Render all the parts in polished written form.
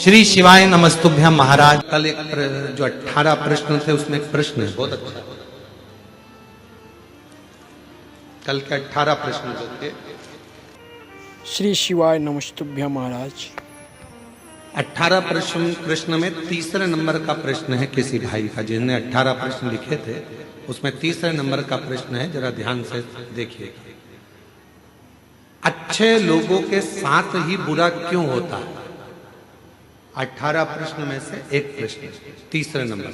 श्री शिवाय नमस्तुभ्यम महाराज। कल एक जो 18 प्रश्न थे उसमें एक प्रश्न है बहुत अच्छा। कल के 18 प्रश्न जो थे, श्री शिवाय नमस्तुभ्यम महाराज। 18 प्रश्न में तीसरे नंबर का प्रश्न है किसी भाई का, जिन्होंने 18 प्रश्न लिखे थे उसमें तीसरे नंबर का प्रश्न है, जरा ध्यान से देखिए। अच्छे लोगों के साथ ही बुरा क्यों होता है? 18 प्रश्न में से एक प्रश्न तीसरे नंबर,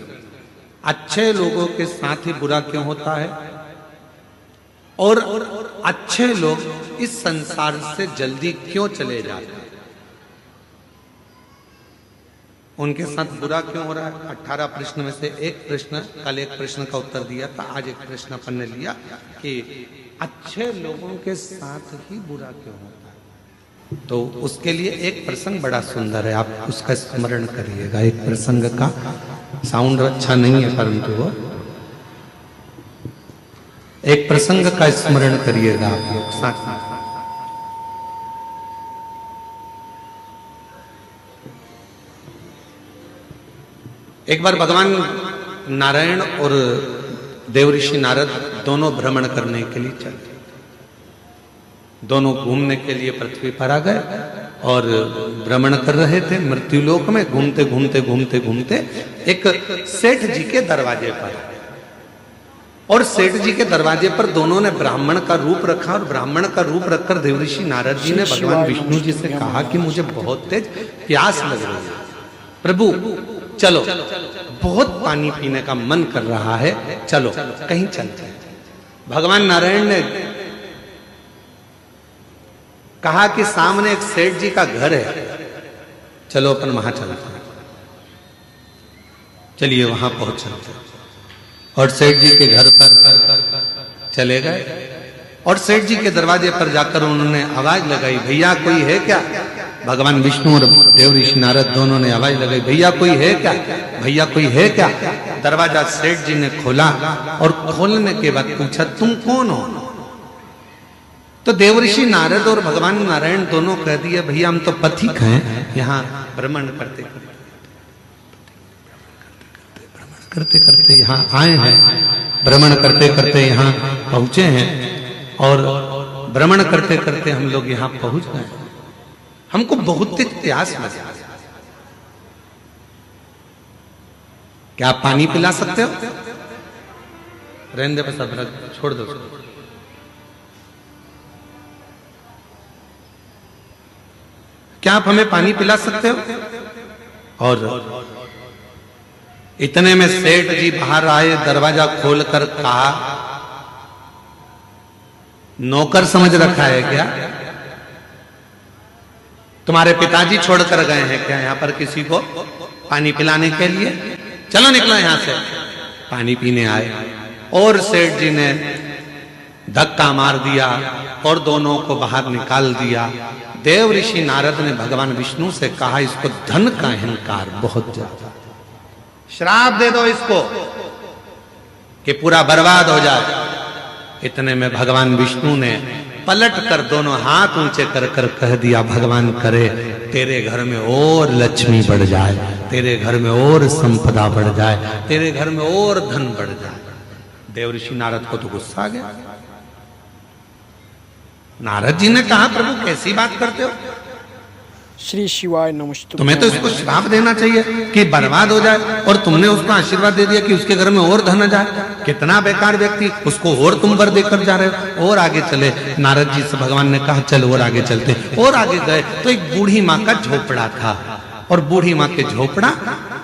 अच्छे लोगों के साथ ही बुरा क्यों होता है और अच्छे लोग इस संसार से जल्दी क्यों चले जाते हैं? उनके साथ बुरा क्यों हो रहा है? 18 प्रश्न में से एक प्रश्न, कल एक प्रश्न का उत्तर दिया था, आज एक प्रश्न अपन ने लिया कि अच्छे लोगों के साथ ही बुरा क्यों होता है। तो उसके लिए एक प्रसंग बड़ा सुंदर है, आप उसका स्मरण करिएगा। एक प्रसंग का साउंड अच्छा नहीं है, परंतु वो एक प्रसंग का स्मरण करिएगा आप लोग साथ में। एक बार भगवान नारायण और देवऋषि नारद दोनों भ्रमण करने के लिए चले, दोनों घूमने के लिए पृथ्वी पर आ गए और भ्रमण कर रहे थे मृत्युलोक में। घूमते घूमते घूमते घूमते एक सेठ जी के दरवाजे पर, और सेठ जी के दरवाजे पर दोनों ने ब्राह्मण का रूप रखा, और ब्राह्मण का रूप रखकर देवऋषि नारद जी ने भगवान विष्णु जी से कहा कि मुझे बहुत तेज प्यास लग रही है, प्रभु चलो, बहुत पानी पीने का मन कर रहा है, चलो कहीं चलते हैं। भगवान नारायण ने कहा कि सामने एक सेठ जी का घर है, चलो अपन वहां चलते हैं। चलिए वहां पहुंच चलते हैं, और सेठ जी के घर पर चले गए, और सेठ जी के दरवाजे पर जाकर उन्होंने आवाज लगाई, भैया कोई है क्या? भगवान विष्णु और देवऋषि नारद दोनों ने आवाज लगाई, भैया कोई है क्या, भैया कोई है क्या? दरवाजा सेठ जी ने खोला, और खोलने के बाद पूछा तुम कौन हो? तो देवऋषि नारद और भगवान नारायण दोनों कह दिए, भैया हम तो पथिक हैं, यहाँ भ्रमण करते करते यहाँ आए हैं, भ्रमण करते करते यहाँ पहुंचे हैं, और भ्रमण करते करते हम लोग यहाँ पहुंच गए, हमको बहुत तेज प्यास लगी, क्या आप पानी पिला सकते हो? रहने दे बस, अब छोड़ दो। क्या आप हमें पानी पिला सकते हो? और इतने में सेठ जी बाहर आए, दरवाजा खोलकर कहा, नौकर समझ रखा है क्या? तुम्हारे पिताजी छोड़कर गए हैं क्या यहाँ पर किसी को पानी पिलाने के लिए? चलो निकलो यहां से। पानी पीने आए, और सेठ जी ने धक्का मार दिया और दोनों को बाहर निकाल दिया। देवऋषि नारद ने भगवान विष्णु से कहा, इसको धन का अहंकार बहुत ज्यादा, श्राप दे दो इसको कि पूरा बर्बाद हो जाए। इतने में भगवान विष्णु ने पलट कर दोनों हाथ ऊंचे कर कर कह दिया, भगवान करे तेरे घर में और लक्ष्मी बढ़ जाए, तेरे घर में और संपदा बढ़ जाए, तेरे घर में और धन बढ़ जाए। देवऋषि नारद को तो गुस्सा आ गया। नारद जी ने कहा, प्रभु कैसी बात करते हो? श्री शिवाय नमस्तुभ्यम। तुम्हें तो इसको श्राप देना चाहिए कि बर्बाद हो जाए, और तुमने उसको आशीर्वाद दे दिया कि उसके घर में और धन आ जाए। कितना बेकार व्यक्ति, उसको और तुम वर देकर जा रहे हो। और आगे चले, नारद जी से भगवान ने कहा चल और आगे चलते। और आगे गए तो एक बूढ़ी माँ का झोपड़ा था, और बूढ़ी माँ के झोपड़ा,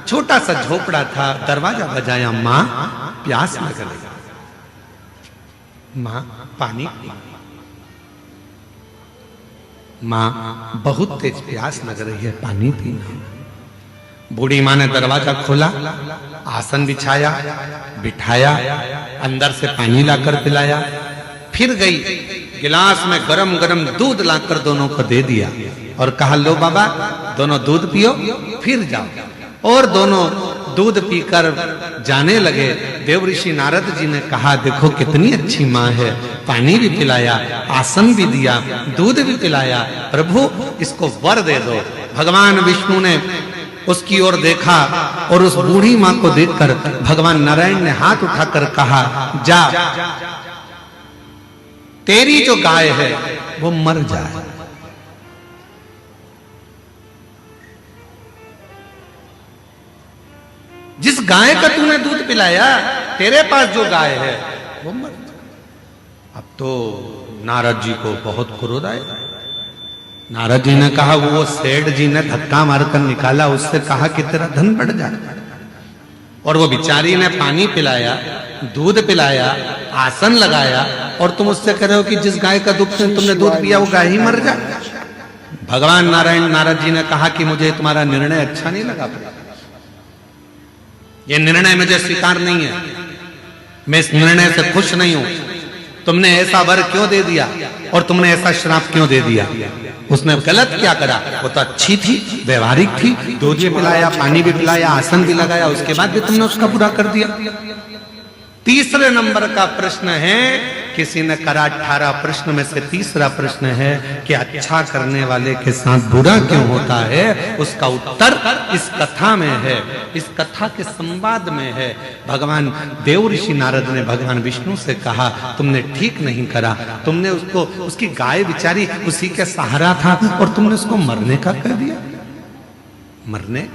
छोटा सा झोपड़ा था। दरवाजा बजाया, माँ प्यास लग रही, माँ पानी, माँ बहुत तेज प्यास लग रही है, पानी पीना। बूढ़ी माँ ने दरवाजा खोला, आसन बिछाया, बिठाया, अंदर से पानी लाकर पिलाया, फिर गई गिलास में गरम गरम दूध लाकर दोनों को दे दिया, और कहा लो बाबा दोनों दूध पियो फिर जाओ। और दोनों दूध पीकर जाने लगे। देवऋषि नारद जी ने कहा, देखो कितनी अच्छी माँ है, पानी भी पिलाया, आसन भी दिया, दूध भी पिलाया, प्रभु इसको वर दे दो भगवान विष्णु ने उसकी ओर देखा और उस बूढ़ी मां को देखकर भगवान नारायण ने हाथ उठाकर कहा, जा, तेरी जो गाय है वो मर जाए। जिस गाय का तूने दूध पिलाया, तेरे पास जो गाय है वो मर जाए। अब तो नारद जी को बहुत क्रोध आया। नारद जी ने कहा, वो सेठ जी ने धक्का मारकर निकाला, उससे कहा कि तेरा धन बढ़ जाए, और वो बिचारी ने पानी पिलाया, दूध पिलाया, आसन लगाया, और तुम उससे कह रहे हो कि जिस गाय का दूध तुमने दूध पिया वो गाय ही मर जाए। भगवान नारायण नारद जी ने कहा कि मुझे तुम्हारा निर्णय अच्छा नहीं लगा, ये निर्णय मुझे स्वीकार नहीं है, मैं इस निर्णय से खुश नहीं हूं। तुमने ऐसा वर क्यों दे दिया और तुमने ऐसा श्राप क्यों दे दिया? उसने गलत क्या करा? वो तो अच्छी थी, व्यवहारिक थी, दूध भी पिलाया, पानी भी पिलाया, आसन भी लगाया, उसके बाद भी तुमने उसका बुरा कर दिया। तीसरे नंबर का प्रश्न है, किसी ने करा 18 प्रश्न में से तीसरा प्रश्न है कि अच्छा करने वाले के साथ बुरा क्यों होता है? उसका उत्तर इस कथा में है, इस कथा के संवाद में है। भगवान देव ऋषि नारद ने भगवान विष्णु से कहा, तुमने ठीक नहीं करा, तुमने उसको, उसकी गाय बिचारी उसी के सहारा था और तुमने उसको मरने का कर दिया। मरने?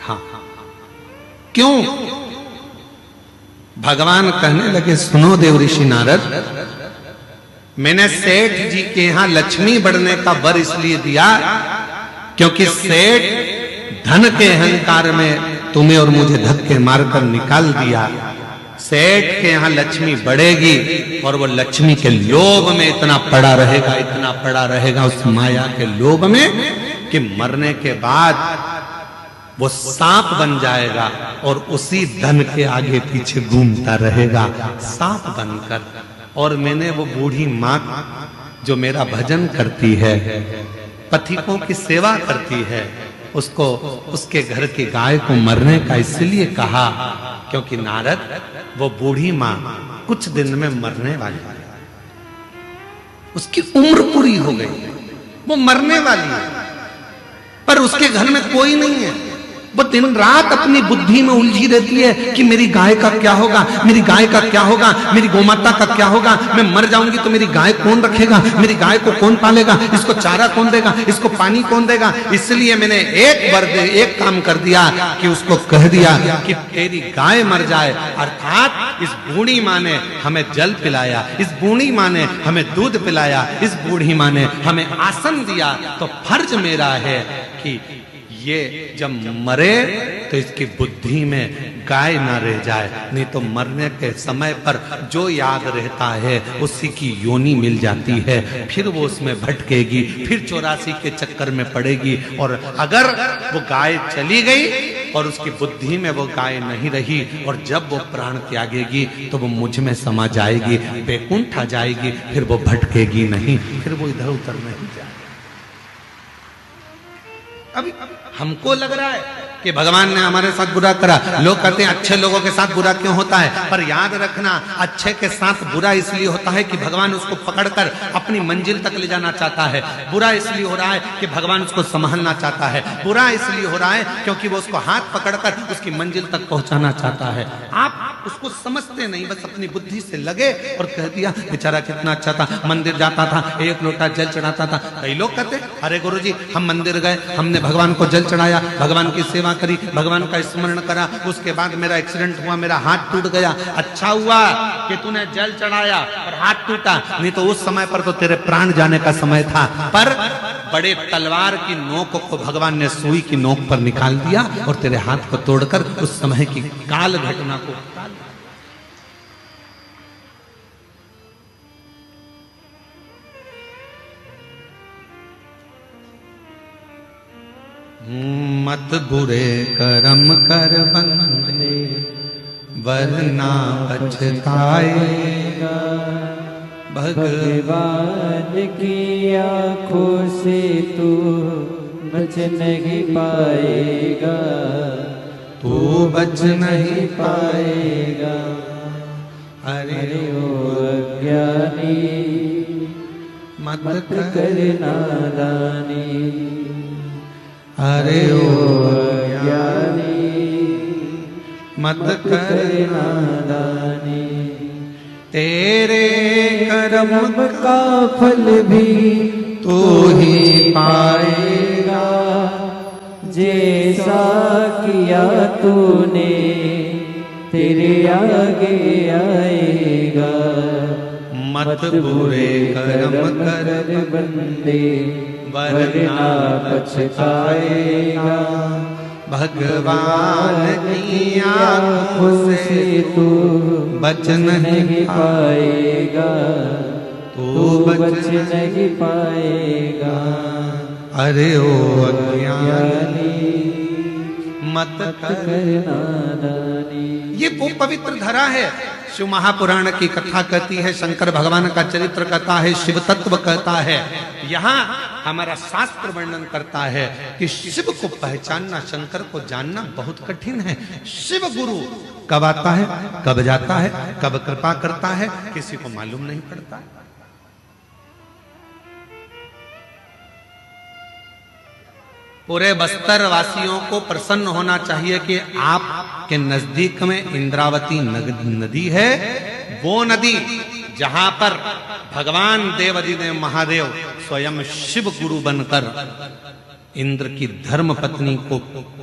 हाँ, क्यों? भगवान कहने लगे, सुनो देव ऋषि नारद, मैंने सेठ जी के यहां लक्ष्मी बढ़ने का वर इसलिए दिया क्योंकि सेठ धन के अहंकार में तुम्हें और मुझे धक्के मारकर निकाल दिया। सेठ के यहां लक्ष्मी बढ़ेगी और वो लक्ष्मी के लोभ में इतना पड़ा रहेगा, इतना पड़ा रहेगा उस माया के लोभ में कि मरने के बाद वो सांप बन जाएगा और उसी धन के आगे पीछे घूमता रहेगा सांप बनकर। और मैंने वो बूढ़ी मां जो मेरा भजन करती है, पथिकों की सेवा करती है, उसको, उसके घर की गाय को मरने का इसलिए कहा क्योंकि नारद, वो बूढ़ी मां कुछ दिन में मरने वाली है, उसकी उम्र पूरी हो गई, वो मरने वाली है, पर उसके घर में कोई नहीं है। वो दिन रात अपनी बुद्धि में उलझी रहती है कि मेरी गाय का क्या होगा, मेरी गाय का क्या होगा, मेरी गोमाता का क्या होगा, मैं मर जाऊंगी तो मेरी गाय कौन रखेगा, मेरी गाय को कौन पालेगा, इसको चारा कौन देगा, इसको पानी कौन देगा। इसलिए मैंने एक काम कर दिया कि उसको कह दिया कि तेरी गाय मर जाए। अर्थात इस बूढ़ी माँ ने हमें जल पिलाया, इस बूढ़ी माँ ने हमें दूध पिलाया, इस बूढ़ी माँ ने हमें आसन दिया, तो फर्ज मेरा है कि ये जब मरे तो इसकी बुद्धि में गाय ना रह जाए, नहीं तो मरने के समय पर जो याद रहता है उसी की योनि मिल जाती है, फिर वो उसमें भटकेगी, फिर 84 के चक्कर में पड़ेगी। और अगर वो गाय चली गई और उसकी बुद्धि में वो गाय नहीं रही और जब वो प्राण त्यागेगी तो वो मुझ में समा जाएगी, बैकुंठ आ जाएगी, फिर वो भटकेगी नहीं, फिर वो इधर उधर नहीं जाएगी। अभी हमको लग रहा है कि भगवान ने हमारे साथ बुरा करा। लोग कहते हैं अच्छे लोगों के साथ बुरा क्यों होता है, पर याद रखना अच्छे के साथ बुरा इसलिए होता है कि भगवान उसको पकड़कर अपनी मंजिल तक ले जाना चाहता है। बुरा इसलिए हो रहा है कि भगवान उसको संभालना चाहता है। बुरा इसलिए हो रहा है क्योंकि वो उसको हाथ पकड़कर उसकी मंजिल तक पहुंचाना चाहता है। आप उसको समझते नहीं, बस अपनी बुद्धि से लगे और कह दिया बेचारा कितना अच्छा था, मंदिर जाता था, एक लोटा जल चढ़ाता था। कई लोग कहते अरे गुरुजी हम मंदिर गए, हमने भगवान को जल चढ़ाया, भगवान की सेवा करी, भगवान का स्मरण करा, उसके बाद मेरा एक्सीडेंट हुआ, मेरा हाथ टूट गया। अच्छा हुआ कि तूने जल चढ़ाया और हाथ टूटा, नहीं तो उस समय पर तो तेरे प्राण जाने का समय था। पर बड़े तलवार की नोक को भगवान ने सुई की नोक पर निकाल दिया और तेरे हाथ को तोड़कर उस समय की काल घटना को मत बुरे कर्म कर बंदे वरना पछताएगा, भगवान की आंखों से तू बच नहीं पाएगा, तू बच नहीं पाएगा। अरे ओ अज्ञानी मत कर नादानी। अरे ओ ज्ञानी मत कर कर नादानी। तेरे कर्म कर्म का फल भी तू ही पाएगा, जैसा किया तूने तेरे आगे आएगा। मत बुरे कर्म कर बंदे वरना पछताएगा। भगवान की आंखों से तू बच नहीं पाएगा, तू बच बच नहीं पाएगा। अरे ओ अज्ञानी मत कर। कर नादानी। ये वो पवित्र धरा है। शिव महापुराण की कथा कहती है, शंकर भगवान का चरित्र कहता है, शिव तत्व कहता है। यहाँ हमारा शास्त्र वर्णन करता है कि शिव को पहचानना, शंकर को जानना बहुत कठिन है। शिव गुरु कब आता है, कब जाता है, कब कृपा करता है, किसी को मालूम नहीं पड़ता। पूरे बस्तर वासियों को प्रसन्न होना चाहिए कि आपके नजदीक में इंद्रावती नदी है। वो नदी जहां पर भगवान देवाधिदेव महादेव स्वयं शिव गुरु बनकर इंद्र की धर्म पत्नी को,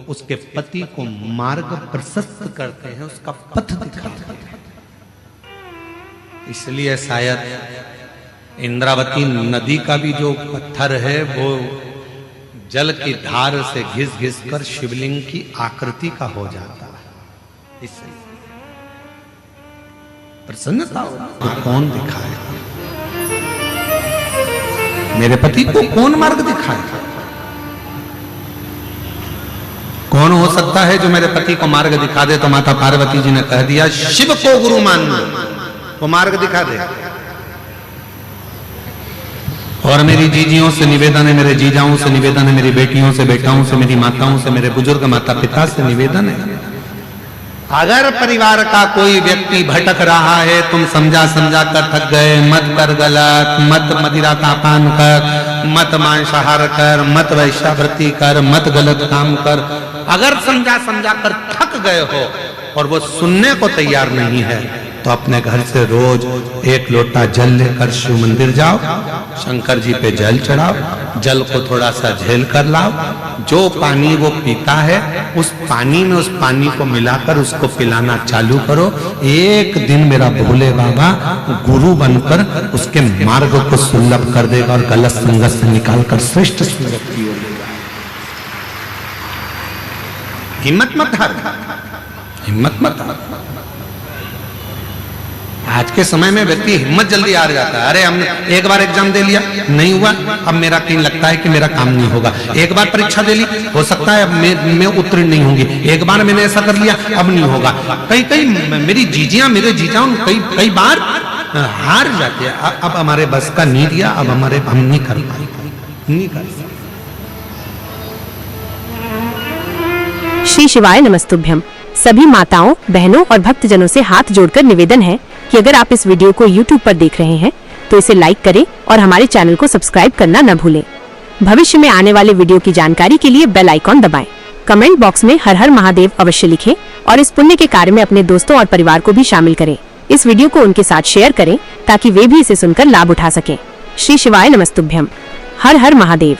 उसके पति को मार्ग प्रशस्त करते हैं, उसका पथ दिखाते हैं। इसलिए शायद इंद्रावती नदी का भी जो पत्थर है वो जल की धार से घिस घिस कर शिवलिंग की आकृति का हो जाता है। इससे प्रसन्नता हो। कौन दिखाएगा मेरे पति को? कौन मार्ग दिखाएगा? कौन हो सकता है जो मेरे पति को मार्ग दिखा दे? तो माता पार्वती जी ने कह दिया, शिव को गुरु मान लो, वो मार्ग दिखा दे। और मेरी जीजियों से निवेदन है, मेरे जीजाओं से निवेदन है, मेरी बेटियों से, बेटाओं से, मेरी माताओं से, मेरे बुजुर्ग माता पिता से निवेदन है, अगर परिवार का कोई व्यक्ति भटक रहा है, तुम समझा समझा कर थक गए, मत कर गलत, मत मदिरा का पान कर, मत मांसाहार कर, मत वैश्यावृत्ति कर, मत गलत काम कर। अगर समझा समझा कर थक गए हो और वो सुनने को तैयार नहीं है, तो अपने घर से रोज एक लोटा जल लेकर शिव मंदिर जाओ, शंकर जी पे जल चढ़ाओ, जल को थोड़ा सा झेल कर लाओ। जो पानी वो पीता है, उस पानी में उस पानी को मिलाकर उसको पिलाना चालू करो। एक दिन मेरा भोले बाबा गुरु बनकर उसके मार्ग को सुलभ कर देगा और गलत संगत से निकालकर श्रेष्ठ संगत की ओर ले जाएगा। हिम्मत मत हार, हिम्मत मत हार। आज के समय में व्यक्ति हिम्मत जल्दी हार जाता है। अरे हमने एक बार एग्जाम दे लिया, नहीं हुआ, अब मेरा कहीं लगता है कि मेरा काम नहीं होगा। एक बार परीक्षा दे ली, हो सकता है अब मैं उत्तीर्ण नहीं होंगी। एक बार मैंने ऐसा कर लिया, अब नहीं होगा। कई मेरी जीजियां, मेरे जीजाओं कई बार हार जाते हैं। अब हमारे बस का नहीं दिया, अब हम नहीं कर पाए, नहीं कर सकते। श्री शिवाय नमस्तुभ्यम। सभी माताओं, बहनों और भक्तजनों से हाथ जोड़कर निवेदन है कि अगर आप इस वीडियो को YouTube पर देख रहे हैं तो इसे लाइक करें और हमारे चैनल को सब्सक्राइब करना न भूलें। भविष्य में आने वाले वीडियो की जानकारी के लिए बेल आइकॉन दबाएं। कमेंट बॉक्स में हर हर महादेव अवश्य लिखें और इस पुण्य के कार्य में अपने दोस्तों और परिवार को भी शामिल करें। इस वीडियो को उनके साथ शेयर करें ताकि वे भी इसे सुनकर लाभ उठा सकें। श्री शिवाय नमस्तुभ्यम। हर हर महादेव।